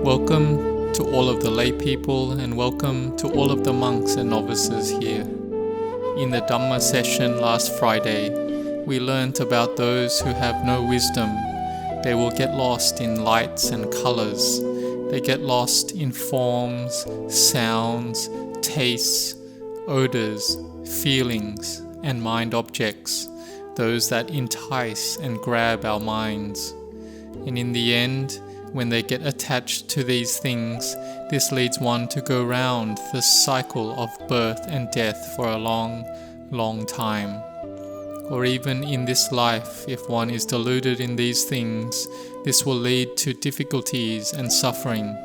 Welcome to all of the lay people and welcome to all of the monks and novices here. In the Dhamma session last Friday, we learnt about those who have no wisdom. They will get lost in lights and colors. They get lost in forms, sounds, tastes, odors, feelings, and mind objects, those that entice and grab our minds. And in the end, when they get attached to these things, this leads one to go round the cycle of birth and death for a long, long time. Or even in this life, if one is deluded in these things, this will lead to difficulties and suffering.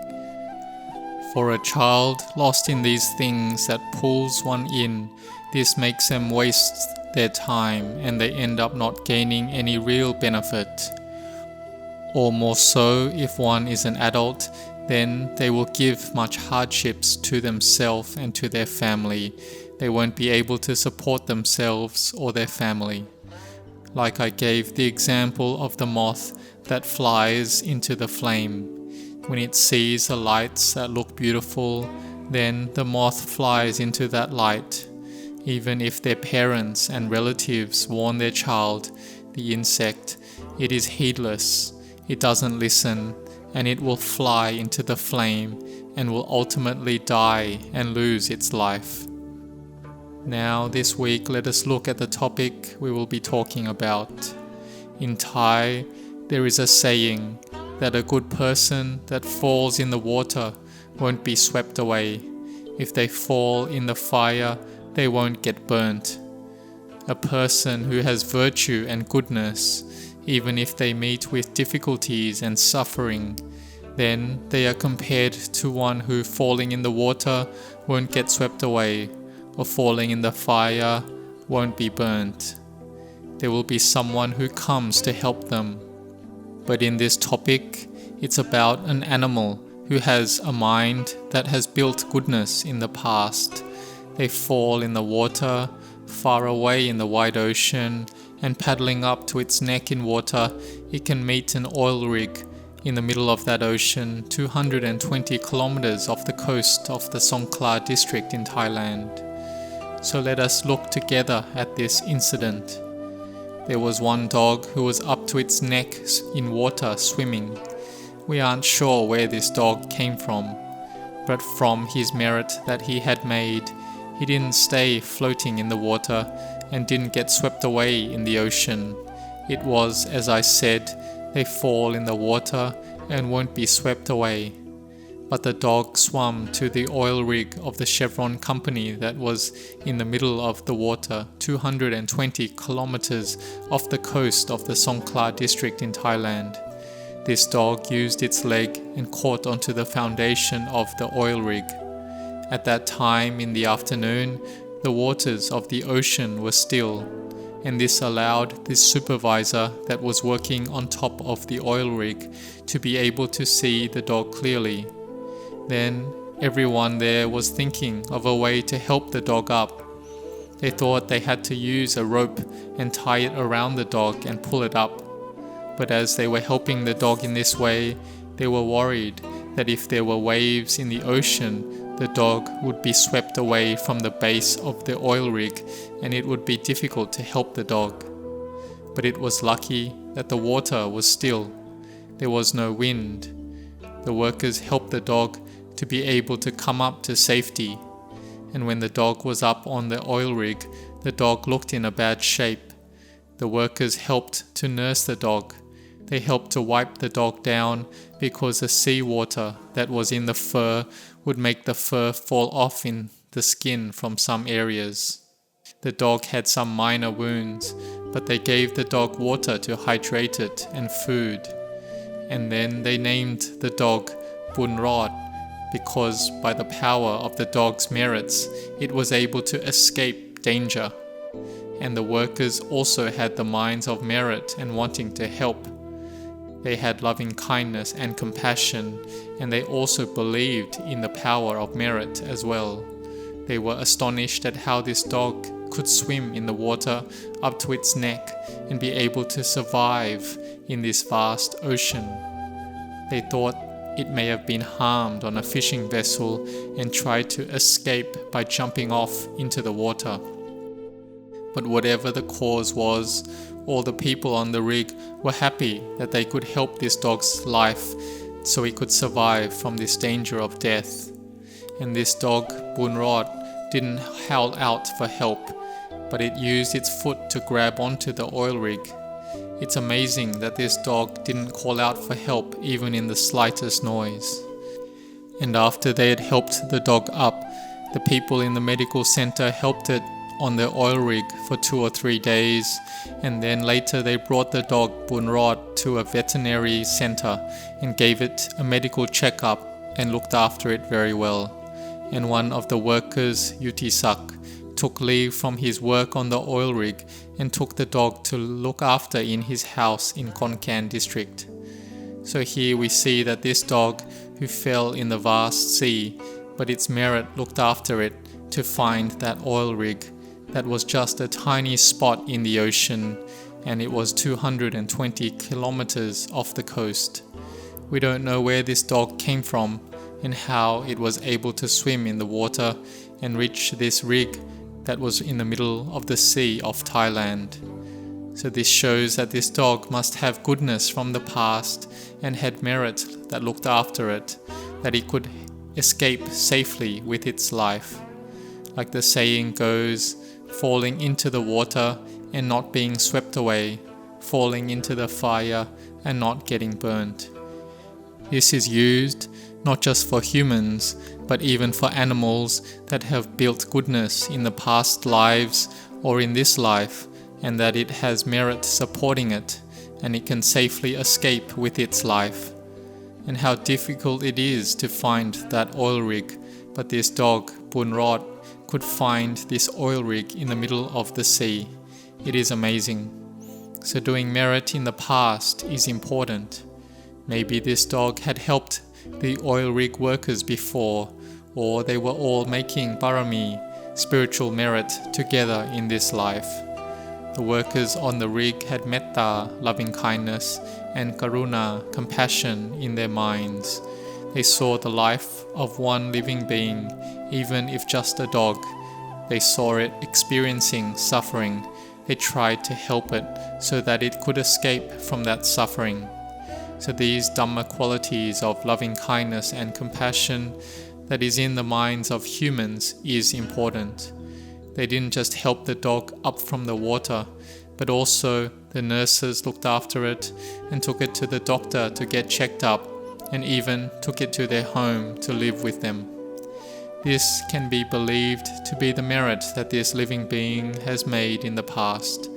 For a child lost in these things that pulls one in, this makes them waste their time and they end up not gaining any real benefit. Or more so, if one is an adult, then they will give much hardships to themselves and to their family. They won't be able to support themselves or their family. Like I gave the example of the moth that flies into the flame. When it sees the lights that look beautiful, then the moth flies into that light. Even if their parents and relatives warn their child, the insect, it is heedless. It doesn't listen, and it will fly into the flame and will ultimately die and lose its life. Now this week let us look at the topic we will be talking about. In Thai, there is a saying that a good person that falls in the water won't be swept away. If they fall in the fire, they won't get burnt. A person who has virtue and goodness, even if they meet with difficulties and suffering, then they are compared to one who falling in the water won't get swept away, or falling in the fire won't be burnt. There will be someone who comes to help them. But in this topic, it's about an animal who has a mind that has built goodness in the past. They fall in the water, far away in the wide ocean, and paddling up to its neck in water, it can meet an oil rig in the middle of that ocean, 220 kilometers off the coast of the Songkhla district in Thailand. So let us look together at this incident. There was one dog who was up to its neck in water swimming. We aren't sure where this dog came from, but from his merit that he had made, he didn't stay floating in the water and didn't get swept away in the ocean. It was, as I said, they fall in the water and won't be swept away. But the dog swam to the oil rig of the Chevron company that was in the middle of the water, 220 kilometers off the coast of the Songkhla district in Thailand. This dog used its leg and caught onto the foundation of the oil rig. At that time in the afternoon, the waters of the ocean were still, and this allowed this supervisor that was working on top of the oil rig to be able to see the dog clearly. Then everyone there was thinking of a way to help the dog up. They thought they had to use a rope and tie it around the dog and pull it up. But as they were helping the dog in this way, they were worried that if there were waves in the ocean, the dog would be swept away from the base of the oil rig and it would be difficult to help the dog. But it was lucky that the water was still. There was no wind. The workers helped the dog to be able to come up to safety. And when the dog was up on the oil rig, the dog looked in a bad shape. The workers helped to nurse the dog. They helped to wipe the dog down because the seawater that was in the fur would make the fur fall off in the skin from some areas. The dog had some minor wounds, but they gave the dog water to hydrate it and food. And then they named the dog Bunrod because by the power of the dog's merits, it was able to escape danger. And the workers also had the minds of merit and wanting to help. They had loving kindness and compassion, and they also believed in the power of merit as well. They were astonished at how this dog could swim in the water up to its neck and be able to survive in this vast ocean. They thought it may have been harmed on a fishing vessel and tried to escape by jumping off into the water. But whatever the cause was, all the people on the rig were happy that they could help this dog's life so he could survive from this danger of death. And this dog, Bunrod, didn't howl out for help, but it used its foot to grab onto the oil rig. It's amazing that this dog didn't call out for help even in the slightest noise. And after they had helped the dog up, the people in the medical center helped it on the oil rig for 2 or 3 days, and then later they brought the dog Bunrod to a veterinary center and gave it a medical checkup and looked after it very well. And one of the workers, Yutisak, took leave from his work on the oil rig and took the dog to look after in his house in Konkan district. So here we see that this dog, who fell in the vast sea, but its merit looked after it to find that oil rig that was just a tiny spot in the ocean, and it was 220 kilometers off the coast. We don't know where this dog came from and how it was able to swim in the water and reach this rig that was in the middle of the sea of Thailand. So this shows that this dog must have goodness from the past and had merit that looked after it, that it could escape safely with its life. Like the saying goes, falling into the water and not being swept away, falling into the fire and not getting burnt. This is used not just for humans, but even for animals that have built goodness in the past lives or in this life, and that it has merit supporting it, and it can safely escape with its life. And how difficult it is to find that oil rig, but this dog, Bunrod, could find this oil rig in the middle of the sea. It is amazing. So doing merit in the past is important. Maybe this dog had helped the oil rig workers before, or they were all making parami, spiritual merit, together in this life. The workers on the rig had metta, loving kindness, and karuna, compassion, in their minds. They saw the life of one living being, even if just a dog. They saw it experiencing suffering. They tried to help it so that it could escape from that suffering. So these Dhamma qualities of loving kindness and compassion that is in the minds of humans is important. They didn't just help the dog up from the water, but also the nurses looked after it and took it to the doctor to get checked up, and even took it to their home to live with them. This can be believed to be the merit that this living being has made in the past.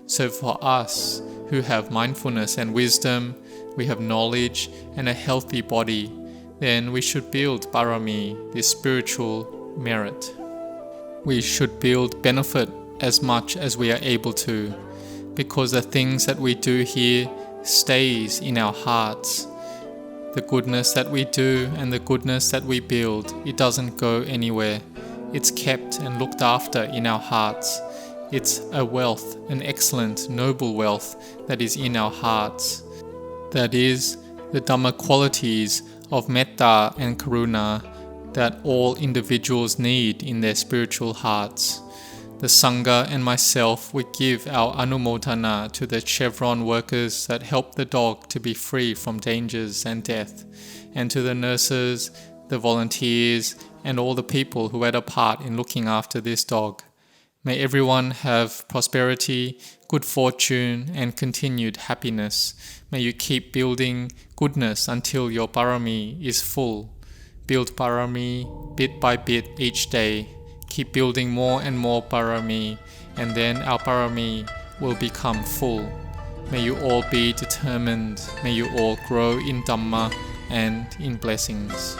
So for us who have mindfulness and wisdom, we have knowledge and a healthy body, then we should build parami, this spiritual merit. We should build benefit as much as we are able to, because the things that we do here stays in our hearts. The goodness that we do and the goodness that we build, it doesn't go anywhere. It's kept and looked after in our hearts. It's a wealth, an excellent, noble wealth that is in our hearts. That is, the Dhamma qualities of metta and karuna that all individuals need in their spiritual hearts. The Sangha and myself would give our anumodana to the chevron workers that help the dog to be free from dangers and death, and to the nurses, the volunteers, and all the people who had a part in looking after this dog. May everyone have prosperity, good fortune, and continued happiness. May you keep building goodness until your parami is full. Build parami bit by bit each day. Keep building more and more parami, and then our parami will become full. May you all be determined. May you all grow in Dhamma and in blessings.